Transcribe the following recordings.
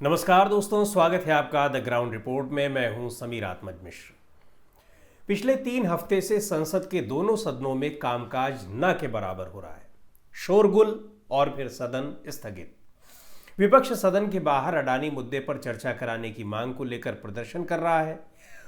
नमस्कार दोस्तों, स्वागत है आपका द ग्राउंड रिपोर्ट में। मैं हूं समीर आत्मज मिश्र। पिछले 3 हफ्ते से संसद के दोनों सदनों में कामकाज न के बराबर हो रहा है। शोरगुल और फिर सदन स्थगित। विपक्ष सदन के बाहर अडानी मुद्दे पर चर्चा कराने की मांग को लेकर प्रदर्शन कर रहा है,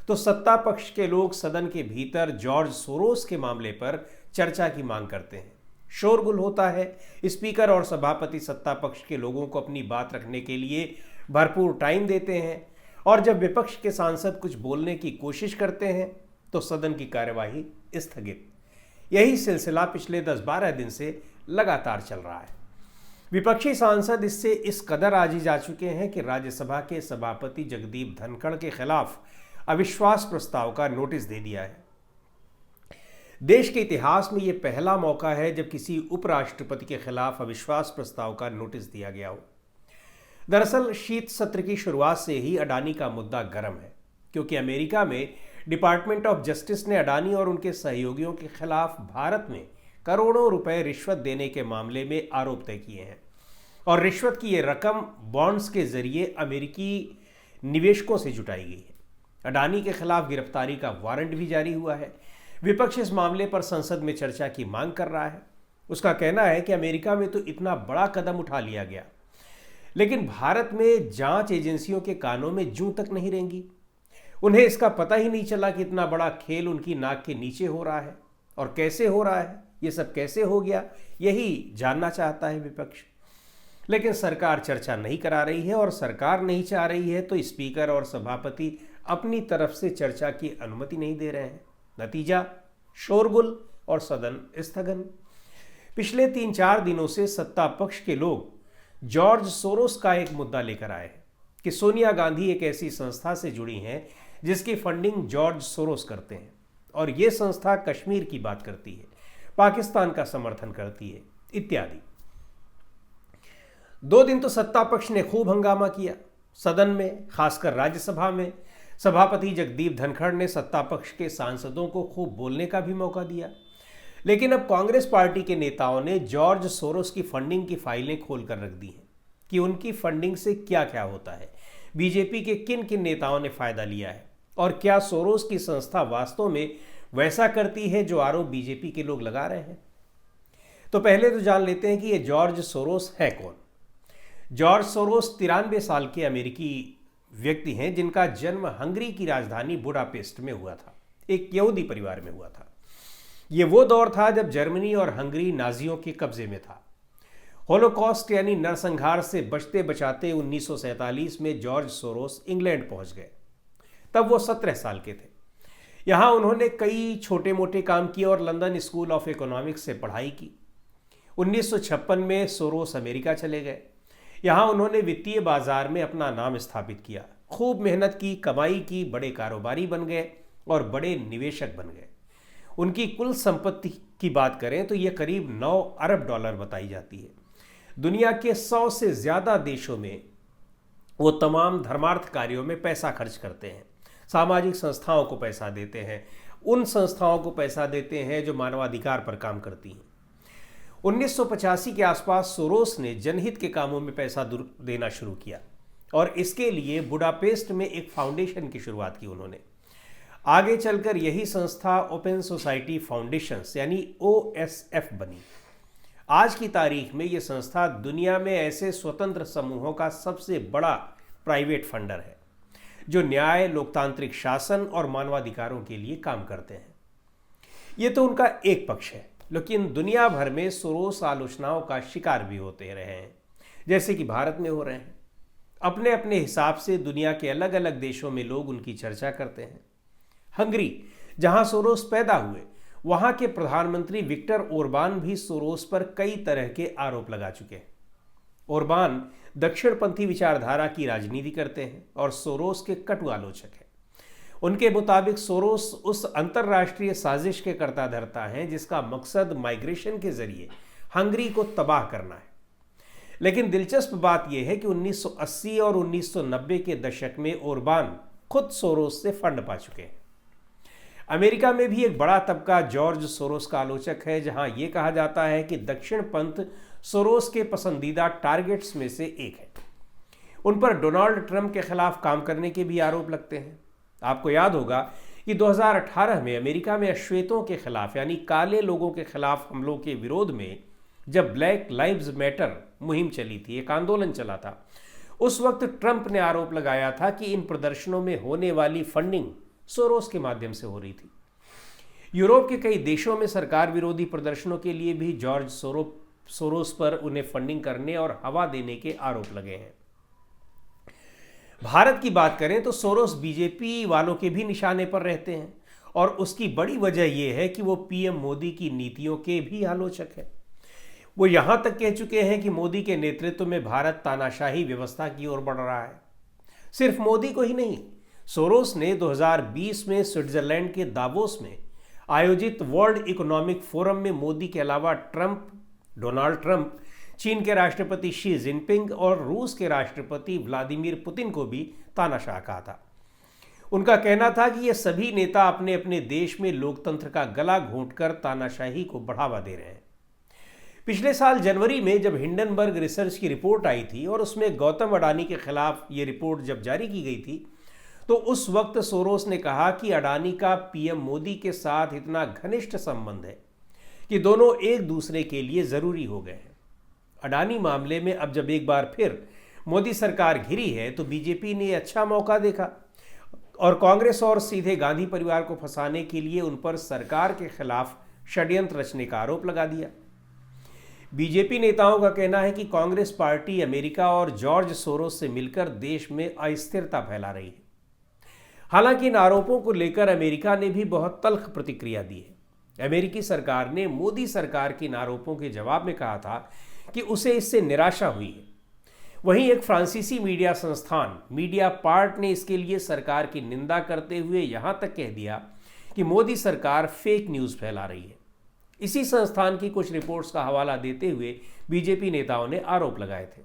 तो सत्ता पक्ष के लोग सदन के भीतर जॉर्ज सोरोस के मामले पर चर्चा की मांग करते हैं। शोरगुल होता है। स्पीकर और सभापति सत्ता पक्ष के लोगों को अपनी बात रखने के लिए भरपूर टाइम देते हैं, और जब विपक्ष के सांसद कुछ बोलने की कोशिश करते हैं तो सदन की कार्यवाही स्थगित। यही सिलसिला पिछले 10-12 दिन से लगातार चल रहा है। विपक्षी सांसद इससे इस कदर आजी जा चुके हैं कि राज्यसभा के सभापति जगदीप धनखड़ के खिलाफ अविश्वास प्रस्ताव का नोटिस दे दिया है। देश के इतिहास में यह पहला मौका है जब किसी उपराष्ट्रपति के खिलाफ अविश्वास प्रस्ताव का नोटिस दिया गया हो। दरअसल शीत सत्र की शुरुआत से ही अडानी का मुद्दा गर्म है, क्योंकि अमेरिका में डिपार्टमेंट ऑफ जस्टिस ने अडानी और उनके सहयोगियों के खिलाफ भारत में करोड़ों रुपए रिश्वत देने के मामले में आरोप तय किए हैं, और रिश्वत की यह रकम बॉन्ड्स के जरिए अमेरिकी निवेशकों से जुटाई गई है। अडानी के खिलाफ गिरफ्तारी का वारंट भी जारी हुआ है। विपक्ष इस मामले पर संसद में चर्चा की मांग कर रहा है। उसका कहना है कि अमेरिका में तो इतना बड़ा कदम उठा लिया गया, लेकिन भारत में जांच एजेंसियों के कानों में जूं तक नहीं रेंगी। उन्हें इसका पता ही नहीं चला कि इतना बड़ा खेल उनकी नाक के नीचे हो रहा है, और कैसे हो रहा है, ये सब कैसे हो गया, यही जानना चाहता है विपक्ष। लेकिन सरकार चर्चा नहीं करा रही है, और सरकार नहीं चाह रही है तो स्पीकर और सभापति अपनी तरफ से चर्चा की अनुमति नहीं दे रहे हैं। नतीजा शोरगुल और सदन स्थगन। पिछले 3-4 दिनों से सत्ता पक्ष के लोग जॉर्ज सोरोस का एक मुद्दा लेकर आए हैं कि सोनिया गांधी एक ऐसी संस्था से जुड़ी हैं जिसकी फंडिंग जॉर्ज सोरोस करते हैं, और ये संस्था कश्मीर की बात करती है, पाकिस्तान का समर्थन करती है, इत्यादि। 2 दिन तो सत्ता पक्ष ने खूब हंगामा किया सदन में, खासकर राज्यसभा में। सभापति जगदीप धनखड़ ने सत्ता पक्ष के सांसदों को खूब बोलने का भी मौका दिया। लेकिन अब कांग्रेस पार्टी के नेताओं ने जॉर्ज सोरोस की फंडिंग की फाइलें खोलकर रख दी हैं कि उनकी फंडिंग से क्या क्या होता है, बीजेपी के किन किन नेताओं ने फायदा लिया है, और क्या सोरोस की संस्था वास्तव में वैसा करती है जो आरोप बीजेपी के लोग लगा रहे हैं। तो पहले तो जान लेते हैं कि ये जॉर्ज सोरोस है कौन। जॉर्ज सोरोस 93 साल के अमेरिकी व्यक्ति हैं जिनका जन्म हंगरी की राजधानी बुडापेस्ट में हुआ था। एक यहूदी परिवार में हुआ था। ये वो दौर था जब जर्मनी और हंगरी नाजियों के कब्जे में था। होलोकॉस्ट यानी नरसंहार से बचते बचाते 1947 में जॉर्ज सोरोस इंग्लैंड पहुंच गए। तब वो 17 साल के थे। यहाँ उन्होंने कई छोटे मोटे काम किए और लंदन स्कूल ऑफ इकोनॉमिक्स से पढ़ाई की। 1956 में सोरोस अमेरिका चले गए। यहाँ उन्होंने वित्तीय बाजार में अपना नाम स्थापित किया, खूब मेहनत की, कमाई की, बड़े कारोबारी बन गए और बड़े निवेशक बन गए। उनकी कुल संपत्ति की बात करें तो यह करीब 9 अरब डॉलर बताई जाती है। दुनिया के 100 से ज़्यादा देशों में वो तमाम धर्मार्थ कार्यों में पैसा खर्च करते हैं, सामाजिक संस्थाओं को पैसा देते हैं, उन संस्थाओं को पैसा देते हैं जो मानवाधिकार पर काम करती हैं। 1985 के आसपास सोरोस ने जनहित के कामों में पैसा देना शुरू किया, और इसके लिए बुडापेस्ट में एक फाउंडेशन की शुरुआत की उन्होंने। आगे चलकर यही संस्था ओपन सोसाइटी फाउंडेशंस यानी OSF बनी। आज की तारीख में यह संस्था दुनिया में ऐसे स्वतंत्र समूहों का सबसे बड़ा प्राइवेट फंडर है जो न्याय, लोकतांत्रिक शासन और मानवाधिकारों के लिए काम करते हैं। ये तो उनका एक पक्ष है, लेकिन दुनिया भर में सोरोस आलोचनाओं का शिकार भी होते रहे हैं, जैसे कि भारत में हो रहे हैं। अपने अपने हिसाब से दुनिया के अलग अलग देशों में लोग उनकी चर्चा करते हैं। हंगरी, जहां सोरोस पैदा हुए, वहां के प्रधानमंत्री विक्टर ओरबान भी सोरोस पर कई तरह के आरोप लगा चुके हैं। ओरबान दक्षिणपंथी विचारधारा की राजनीति करते हैं और सोरोस के कटु आलोचक हैं। उनके मुताबिक सोरोस उस अंतर्राष्ट्रीय साजिश के कर्ता धर्ता हैं जिसका मकसद माइग्रेशन के जरिए हंगरी को तबाह करना है। लेकिन दिलचस्प बात यह है कि 1980 और 1990 के दशक में ओरबान खुद सोरोस से फंड पा चुके हैं। अमेरिका में भी एक बड़ा तबका जॉर्ज सोरोस का आलोचक है, जहां यह कहा जाता है कि दक्षिण पंथ सोरोस के पसंदीदा टारगेट्स में से एक है। उन पर डोनाल्ड ट्रंप के खिलाफ काम करने के भी आरोप लगते हैं। आपको याद होगा कि 2018 में अमेरिका में अश्वेतों के खिलाफ यानी काले लोगों के खिलाफ हमलों के विरोध में जब ब्लैक लाइव्स मैटर मुहिम चली थी, एक आंदोलन चला था, उस वक्त ट्रंप ने आरोप लगाया था कि इन प्रदर्शनों में होने वाली फंडिंग सोरोस के माध्यम से हो रही थी। यूरोप के कई देशों में सरकार विरोधी प्रदर्शनों के लिए भी जॉर्ज सोरोस पर उन्हें फंडिंग करने और हवा देने के आरोप लगे हैं। भारत की बात करें तो सोरोस बीजेपी वालों के भी निशाने पर रहते हैं और उसकी बड़ी वजह यह है कि वो पीएम मोदी की नीतियों के भी आलोचक हैं। वो यहां तक कह चुके हैं कि मोदी के नेतृत्व में भारत तानाशाही व्यवस्था की ओर बढ़ रहा है। सिर्फ मोदी को ही नहीं, सोरोस ने 2020 में स्विट्जरलैंड के दावोस में आयोजित वर्ल्ड इकोनॉमिक फोरम में मोदी के अलावा डोनाल्ड ट्रंप, चीन के राष्ट्रपति शी जिनपिंग और रूस के राष्ट्रपति व्लादिमीर पुतिन को भी तानाशाह कहा था। उनका कहना था कि ये सभी नेता अपने अपने देश में लोकतंत्र का गला घोंटकर तानाशाही को बढ़ावा दे रहे हैं। पिछले साल जनवरी में जब हिंडनबर्ग रिसर्च की रिपोर्ट आई थी और उसमें गौतम अडानी के खिलाफ ये रिपोर्ट जब जारी की गई थी, तो उस वक्त सोरोस ने कहा कि अडानी का पीएम मोदी के साथ इतना घनिष्ठ संबंध है कि दोनों एक दूसरे के लिए जरूरी हो गए हैं। अडानी मामले में अब जब एक बार फिर मोदी सरकार घिरी है तो बीजेपी ने अच्छा मौका देखा और कांग्रेस और सीधे गांधी परिवार को फंसाने के लिए उन पर सरकार के खिलाफ षड्यंत्र रचने का आरोप लगा दिया। बीजेपी नेताओं का कहना है कि कांग्रेस पार्टी अमेरिका और जॉर्ज सोरोस से मिलकर देश में अस्थिरता फैला रही है। हालांकि इन आरोपों को लेकर अमेरिका ने भी बहुत तल्ख प्रतिक्रिया दी है। अमेरिकी सरकार ने मोदी सरकार के इन आरोपों के जवाब में कहा था कि उसे इससे निराशा हुई है। वहीं एक फ्रांसीसी मीडिया संस्थान मीडिया पार्ट ने इसके लिए सरकार की निंदा करते हुए यहां तक कह दिया कि मोदी सरकार फेक न्यूज़ फैला रही है। इसी संस्थान की कुछ रिपोर्ट्स का हवाला देते हुए बीजेपी नेताओं ने आरोप लगाए थे।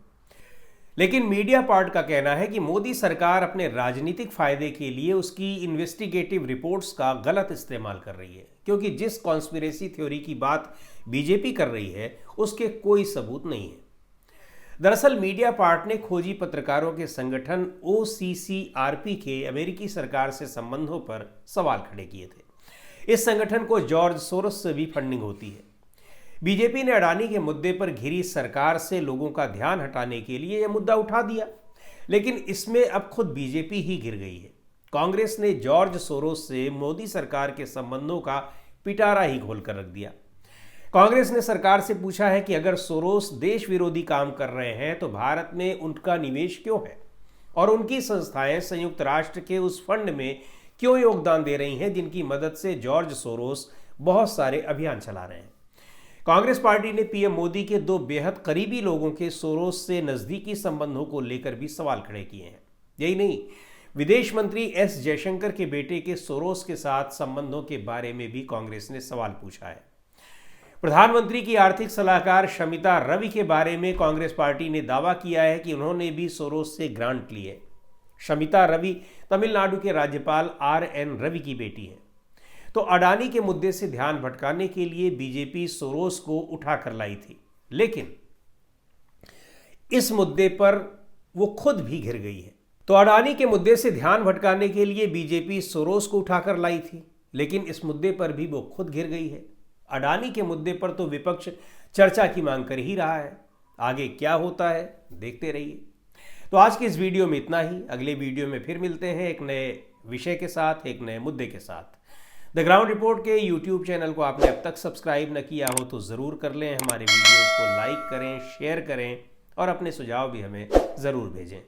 लेकिन मीडिया पार्ट का कहना है कि मोदी सरकार अपने राजनीतिक फायदे के लिए उसकी इन्वेस्टिगेटिव रिपोर्ट्स का गलत इस्तेमाल कर रही है, क्योंकि जिस कॉन्स्पिरेसी थ्योरी की बात बीजेपी कर रही है उसके कोई सबूत नहीं है। दरअसल मीडिया पार्ट ने खोजी पत्रकारों के संगठन OCCRP के अमेरिकी सरकार से संबंधों पर सवाल खड़े किए थे। इस संगठन को जॉर्ज सोरोस से भी फंडिंग होती है। बीजेपी ने अडानी के मुद्दे पर घिरी सरकार से लोगों का ध्यान हटाने के लिए यह मुद्दा उठा दिया, लेकिन इसमें अब खुद बीजेपी ही घिर गई है। कांग्रेस ने जॉर्ज सोरोस से मोदी सरकार के संबंधों का पिटारा ही खोल कर रख दिया। कांग्रेस ने सरकार से पूछा है कि अगर सोरोस देश विरोधी काम कर रहे हैं तो भारत में उनका निवेश क्यों है और उनकी संस्थाएं संयुक्त राष्ट्र के उस फंड में क्यों योगदान दे रही हैं जिनकी मदद से जॉर्ज सोरोस बहुत सारे अभियान चला रहे हैं। कांग्रेस पार्टी ने पीएम मोदी के दो बेहद करीबी लोगों के सोरोस से नजदीकी संबंधों को लेकर भी सवाल खड़े किए हैं। यही नहीं, विदेश मंत्री एस जयशंकर के बेटे के सोरोस के साथ संबंधों के बारे में भी कांग्रेस ने सवाल पूछा है। प्रधानमंत्री की आर्थिक सलाहकार शमिता रवि के बारे में कांग्रेस पार्टी ने दावा किया है कि उन्होंने भी सोरोस से ग्रांट ली है। शमिता रवि तमिलनाडु के राज्यपाल RN रवि की बेटी है। तो अडानी के मुद्दे से ध्यान भटकाने के लिए बीजेपी सोरोस को उठाकर लाई थी, लेकिन इस मुद्दे पर वो खुद भी घिर गई है। तो अडानी के मुद्दे से ध्यान भटकाने के लिए बीजेपी सोरोस को उठाकर लाई थी, लेकिन इस मुद्दे पर भी वो खुद घिर गई है। अडानी के मुद्दे पर तो विपक्ष चर्चा की मांग कर ही रहा है। आगे क्या होता है देखते रहिए। तो आज की इस वीडियो में इतना ही। अगले वीडियो में फिर मिलते हैं एक नए विषय के साथ, एक नए मुद्दे के साथ। द ग्राउंड रिपोर्ट के YouTube चैनल को आपने अब तक सब्सक्राइब न किया हो तो ज़रूर कर लें। हमारे वीडियोज़ को लाइक करें, शेयर करें और अपने सुझाव भी हमें ज़रूर भेजें।